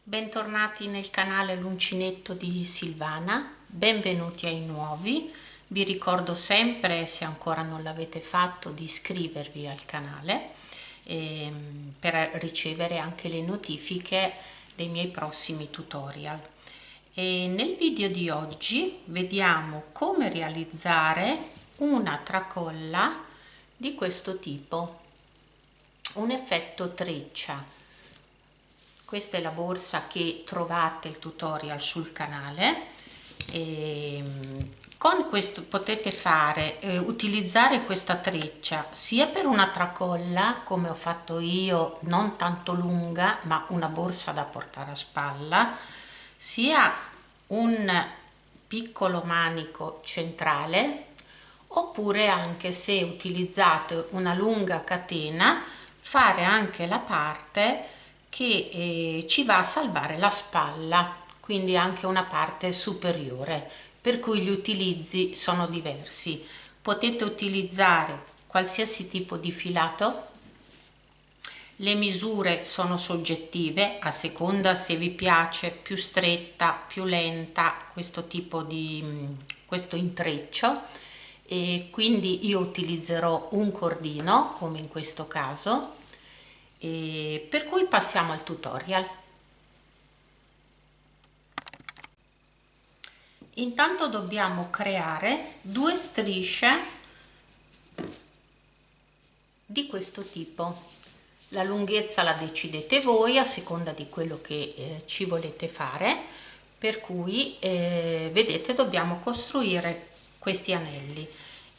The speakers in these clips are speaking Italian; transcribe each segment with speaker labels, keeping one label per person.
Speaker 1: Bentornati nel canale L'Uncinetto di Silvana, benvenuti ai nuovi. Vi ricordo sempre, se ancora non l'avete fatto, di iscrivervi al canale per ricevere anche le notifiche dei miei prossimi tutorial. E nel video di oggi vediamo come realizzare una tracolla di questo tipo, un effetto treccia. Questa è la borsa che trovate il tutorial sul canale e con questo potete utilizzare questa treccia sia per una tracolla come ho fatto io, non tanto lunga ma una borsa da portare a spalla, sia un piccolo manico centrale, oppure anche se utilizzate una lunga catena fare anche la parte che ci va a salvare la spalla, quindi anche una parte superiore, per cui gli utilizzi sono diversi. Potete utilizzare qualsiasi tipo di filato. Le misure sono soggettive a seconda se vi piace più stretta, più lenta questo tipo di questo intreccio, e quindi io utilizzerò un cordino come in questo caso, e per cui passiamo al tutorial. Intanto dobbiamo creare due strisce di questo tipo. La lunghezza la decidete voi a seconda di quello che ci volete fare, per cui vedete, dobbiamo costruire questi anelli.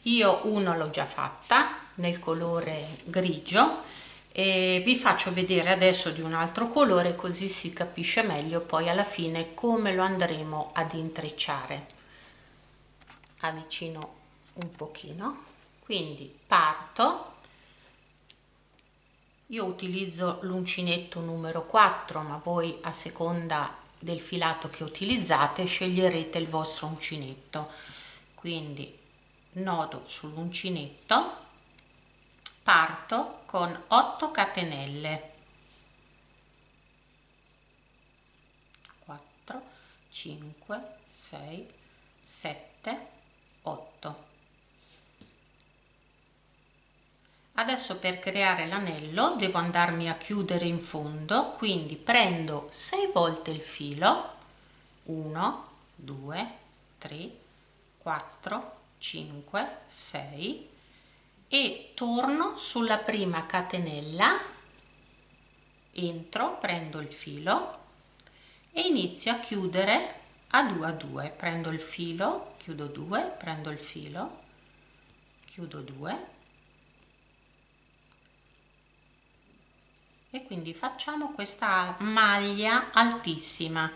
Speaker 1: Io uno l'ho già fatta nel colore grigio e vi faccio vedere adesso di un altro colore, così si capisce meglio poi alla fine come lo andremo ad intrecciare. Avvicino un pochino, quindi parto. Io utilizzo l'uncinetto numero 4, ma voi a seconda del filato che utilizzate sceglierete il vostro uncinetto. Quindi nodo sull'uncinetto, parto con 8 catenelle, 4, 5, 6, 7, 8. Adesso per creare l'anello devo andarmi a chiudere in fondo, quindi prendo 6 volte il filo, 1, 2, 3, 4, 5, 6, e torno sulla prima catenella, entro, prendo il filo e inizio a chiudere a 2, prendo il filo, chiudo 2, prendo il filo, chiudo 2, e quindi facciamo questa maglia altissima.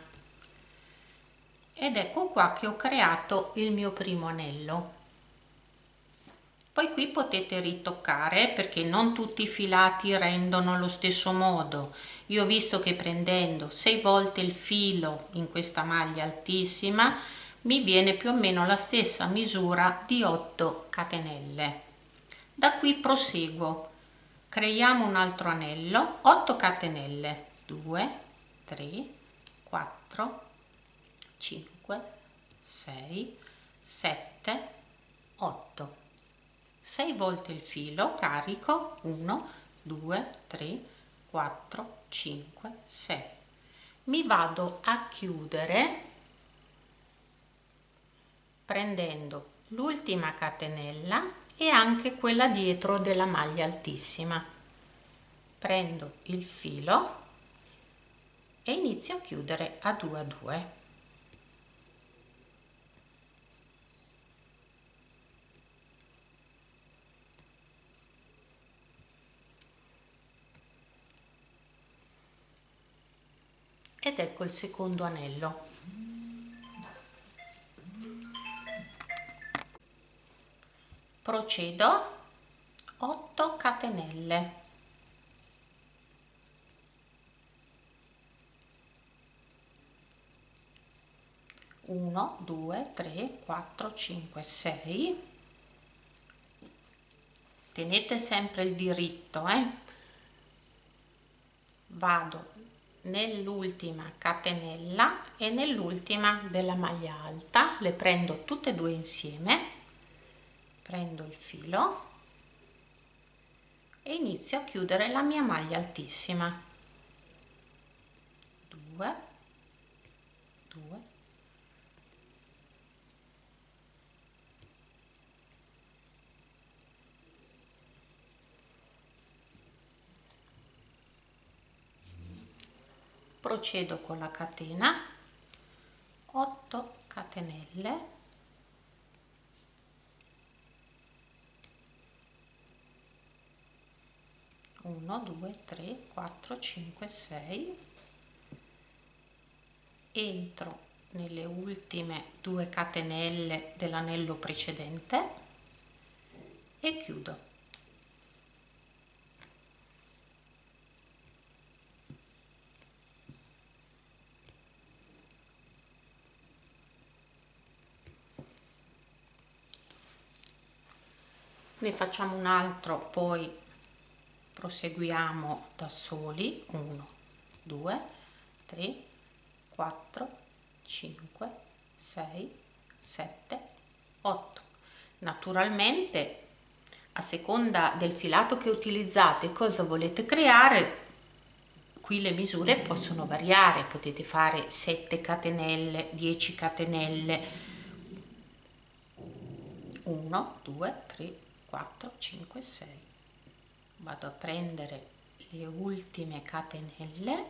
Speaker 1: Ed ecco qua che ho creato il mio primo anello. Poi qui potete ritoccare perché non tutti i filati rendono allo stesso modo. Io ho visto che prendendo 6 volte il filo in questa maglia altissima mi viene più o meno la stessa misura di 8 catenelle. Da qui proseguo, creiamo un altro anello, 8 catenelle, 2, 3, 4, 5, 6, 7, 8. 6 volte il filo, carico, 1, 2, 3, 4, 5, 6. Mi vado a chiudere prendendo l'ultima catenella e anche quella dietro della maglia altissima. Prendo il filo e inizio a chiudere a 2. Ed ecco il secondo anello. Procedo 8 catenelle, 1, 2, 3, 4, 5, 6. Tenete sempre il diritto, vado nell'ultima catenella e nell'ultima della maglia alta, le prendo tutte e due insieme, prendo il filo e inizio a chiudere la mia maglia altissima. 2, 2, procedo con la catena, 8 catenelle, 1 2 3 4 5 6, entro nelle ultime 2 catenelle dell'anello precedente e chiudo. Ne facciamo un altro, poi proseguiamo da soli. 1 2 3 4 5 6 7 8. Naturalmente, a seconda del filato che utilizzate, cosa volete creare, qui le misure possono variare, potete fare 7 catenelle, 10 catenelle, 1 2 3 4 5 6. Vado a prendere le ultime catenelle,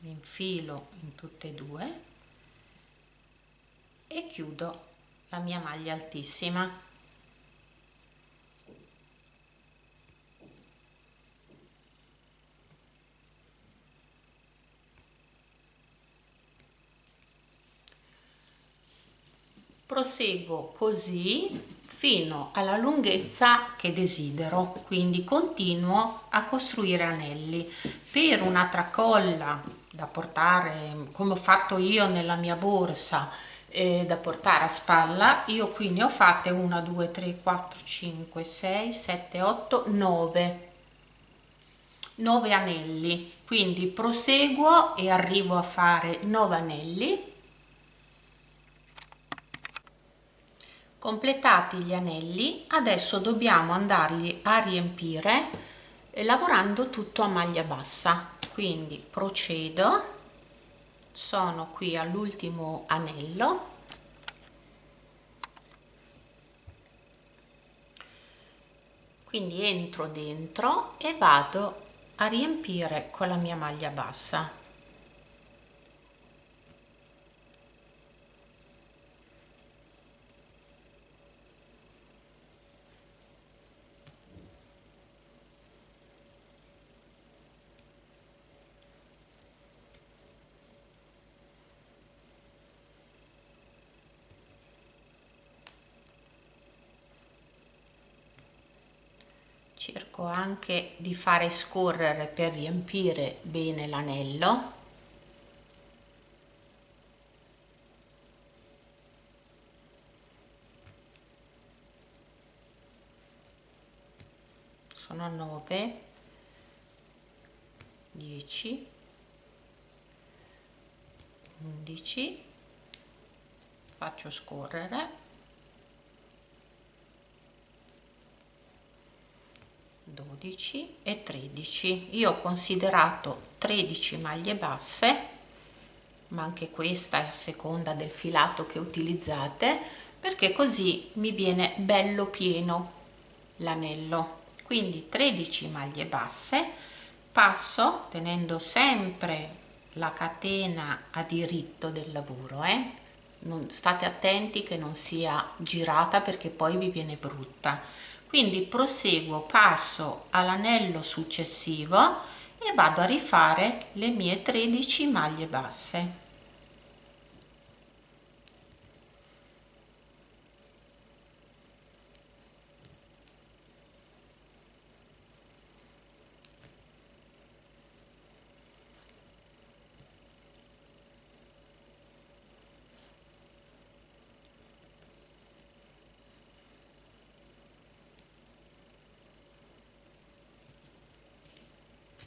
Speaker 1: mi infilo in tutte e due e chiudo la mia maglia altissima. Proseguo così fino alla lunghezza che desidero, quindi continuo a costruire anelli. Per una tracolla da portare, come ho fatto io nella mia borsa, da portare a spalla, io qui ne ho fatte 1 2 3 4 5 6 7 8 9 anelli, quindi proseguo e arrivo a fare 9 anelli. Completati gli anelli, adesso dobbiamo andarli a riempire lavorando tutto a maglia bassa, quindi procedo, sono qui all'ultimo anello, quindi entro dentro e vado a riempire con la mia maglia bassa. Cerco anche di fare scorrere per riempire bene l'anello. Sono 9, 10, 11, faccio scorrere, 12 e 13. Io ho considerato 13 maglie basse, ma anche questa è a seconda del filato che utilizzate, perché così mi viene bello pieno l'anello. Quindi 13 maglie basse, passo tenendo sempre la catena a diritto del lavoro, state attenti che non sia girata perché poi vi viene brutta. Quindi proseguo, passo all'anello successivo e vado a rifare le mie 13 maglie basse.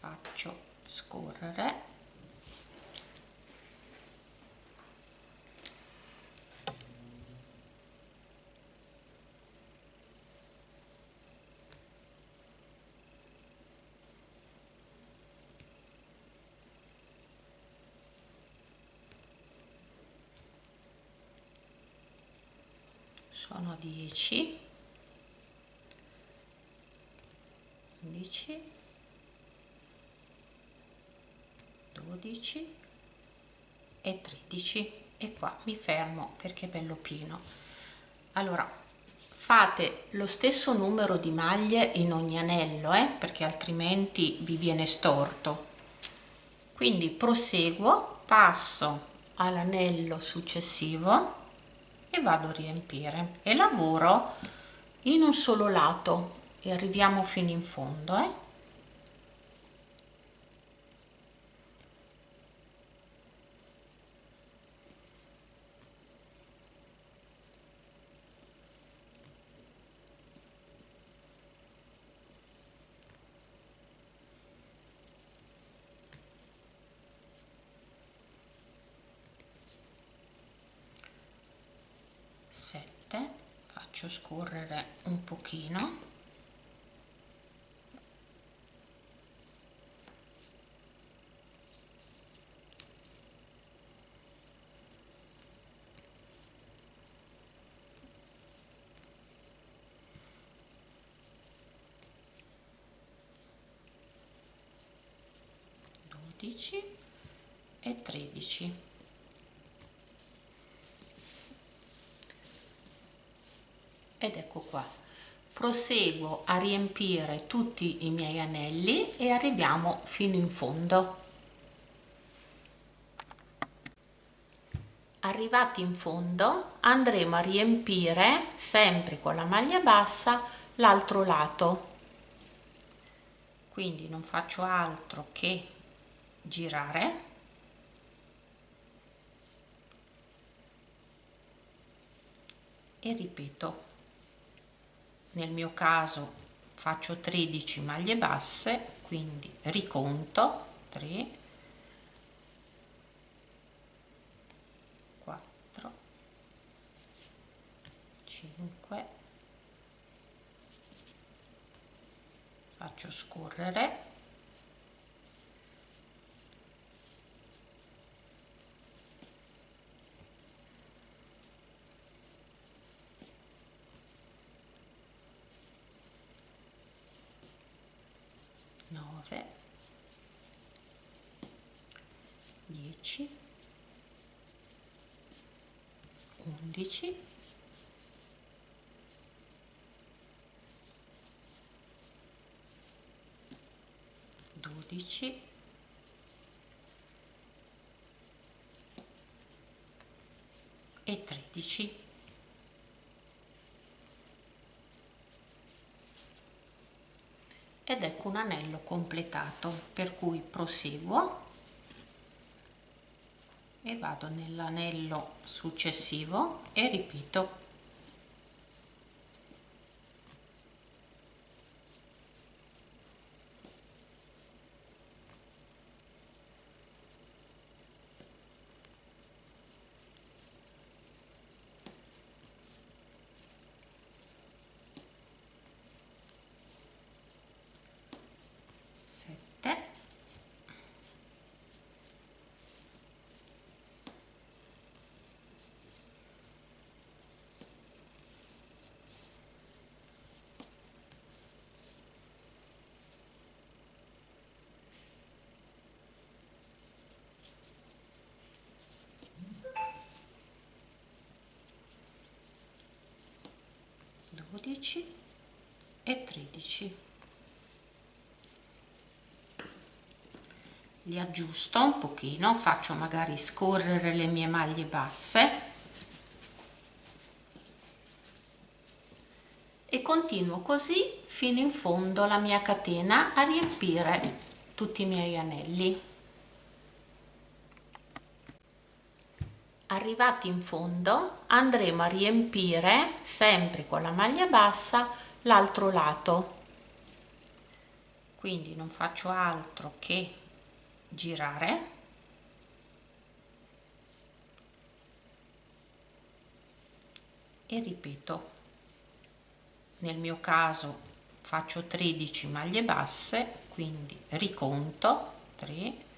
Speaker 1: Faccio scorrere sono 10, 11, 12 e 13, e qua mi fermo perché è bello pieno. Allora fate lo stesso numero di maglie in ogni anello, perché altrimenti vi viene storto. Quindi proseguo, passo all'anello successivo e vado a riempire e lavoro in un solo lato e arriviamo fino in fondo. 7, faccio scorrere un pochino, 12 e 13. Ed ecco qua, proseguo a riempire tutti i miei anelli e arriviamo fino in fondo. Arrivati in fondo andremo a riempire sempre con la maglia bassa l'altro lato, quindi non faccio altro che girare e ripeto. Nel mio caso faccio 13 maglie basse, quindi riconto 3, 4, 5, faccio scorrere, 9, 10, 11, 12 e 13. Ed ecco un anello completato, per cui proseguo e vado nell'anello successivo e ripeto. Sette, 12 e 13. Li aggiusto un pochino, faccio magari scorrere le mie maglie basse e continuo così fino in fondo la mia catena a riempire tutti i miei anelli. Arrivati in fondo andremo a riempire sempre con la maglia bassa l'altro lato, quindi non faccio altro che girare e ripeto. Nel mio caso faccio 13 maglie basse, quindi riconto 3,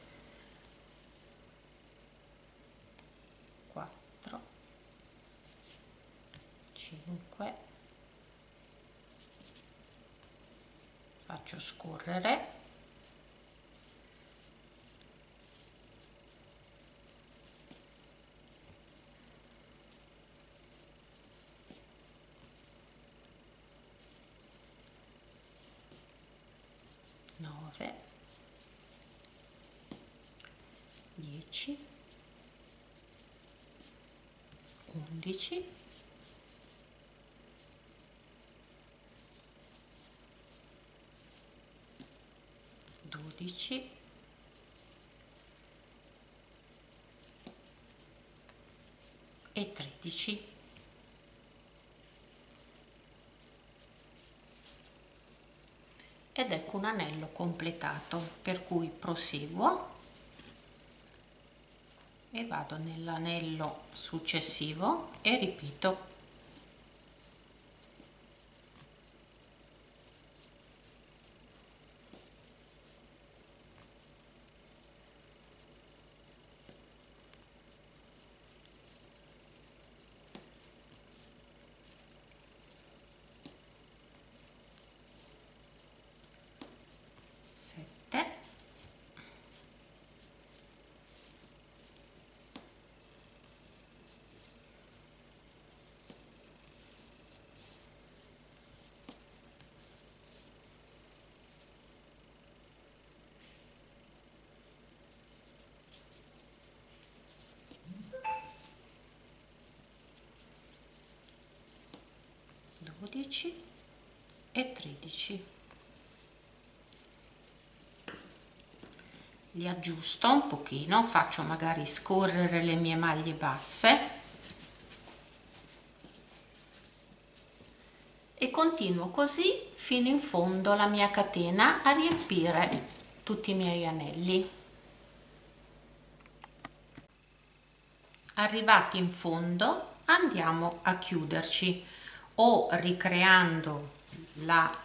Speaker 1: 4, 5, faccio scorrere, 9, 10, 11, 12, 13. Ed ecco un anello completato, per cui proseguo e vado nell'anello successivo e ripeto. Sette, 12 e 13. Li aggiusto un pochino, faccio magari scorrere le mie maglie basse e continuo così fino in fondo la mia catena a riempire tutti i miei anelli. Arrivati in fondo andiamo a chiuderci o ricreando la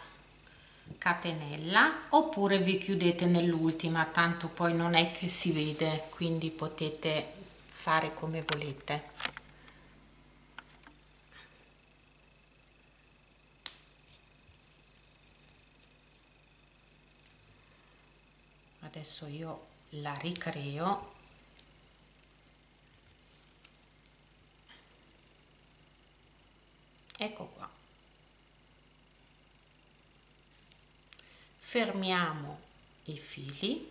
Speaker 1: catenella oppure vi chiudete nell'ultima, tanto poi non è che si vede, quindi potete fare come volete. Adesso io la ricreo. Ecco qua. Fermiamo i fili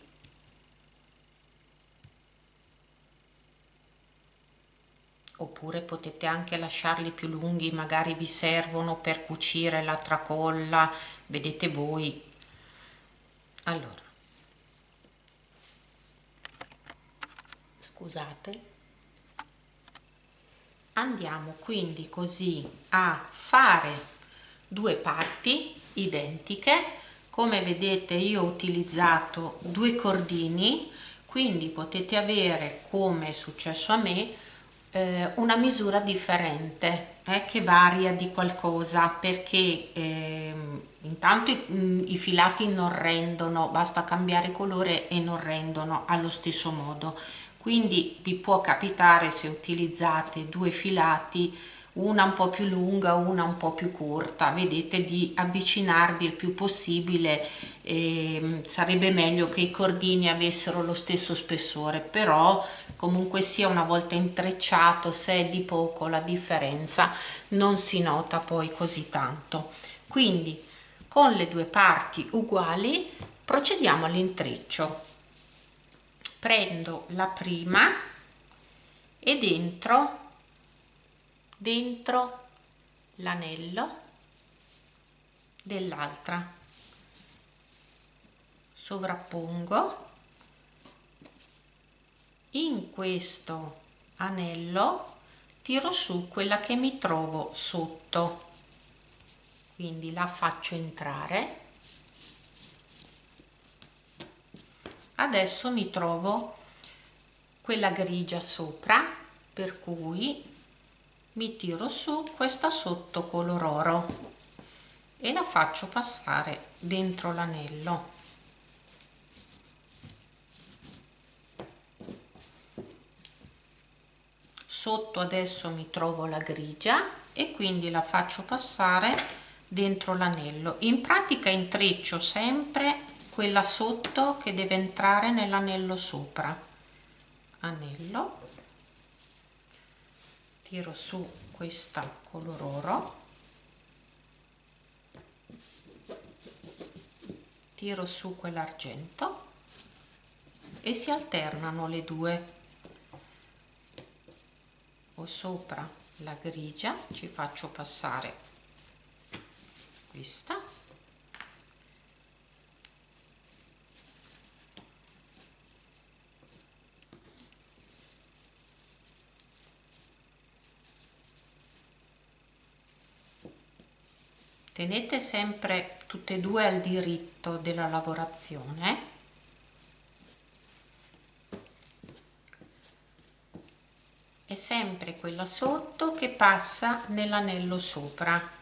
Speaker 1: oppure potete anche lasciarli più lunghi, magari vi servono per cucire la tracolla, vedete voi. Allora, scusate, andiamo quindi così a fare due parti identiche. Come vedete io ho utilizzato due cordini, quindi potete avere, come è successo a me, una misura differente che varia di qualcosa, perché intanto i filati non rendono, basta cambiare colore e non rendono allo stesso modo, quindi vi può capitare, se utilizzate due filati, una un po' più lunga, una un po' più corta, vedete, di avvicinarvi il più possibile. Sarebbe meglio che i cordini avessero lo stesso spessore, però comunque sia, una volta intrecciato, se è di poco la differenza non si nota poi così tanto. Quindi con le due parti uguali procediamo all'intreccio. Prendo la prima e dentro l'anello dell'altra sovrappongo, in questo anello tiro su quella che mi trovo sotto, quindi la faccio entrare. Adesso mi trovo quella grigia sopra, per cui mi tiro su questa sotto color oro e la faccio passare dentro l'anello. Sotto adesso mi trovo la grigia e quindi la faccio passare dentro l'anello. In pratica intreccio sempre quella sotto che deve entrare nell'anello sopra. Anello, tiro su questa color oro, tiro su quell'argento e si alternano le due, o sopra la grigia ci faccio passare questa, tenete sempre tutte e due al diritto della lavorazione. È sempre quella sotto che passa nell'anello sopra.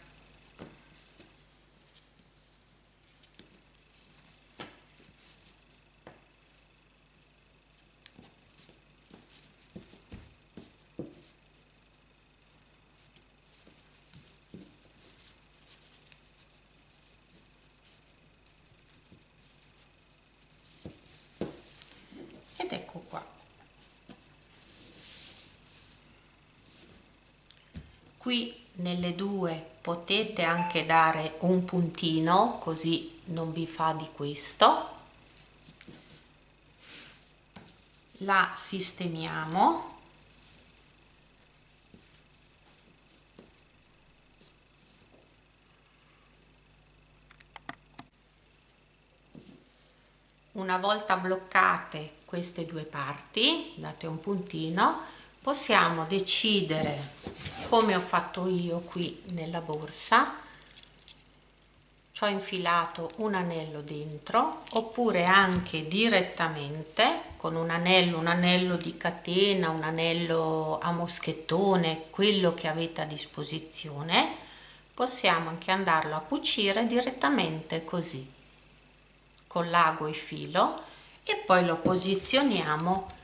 Speaker 1: Ed ecco qua. Qui nelle due potete anche dare un puntino, così non vi fa di questo. La sistemiamo. Una volta bloccate queste due parti, date un puntino, possiamo decidere, come ho fatto io qui nella borsa, ci ho infilato un anello dentro, oppure anche direttamente con un anello di catena, un anello a moschettone, quello che avete a disposizione, possiamo anche andarlo a cucire direttamente così, con l'ago e filo, e poi lo posizioniamo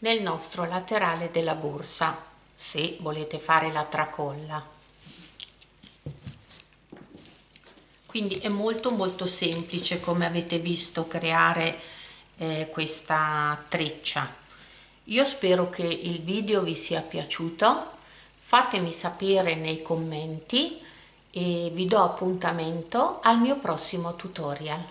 Speaker 1: nel nostro laterale della borsa, se volete fare la tracolla. Quindi è molto semplice, come avete visto, creare questa treccia. Io spero che il video vi sia piaciuto, fatemi sapere nei commenti e vi do appuntamento al mio prossimo tutorial.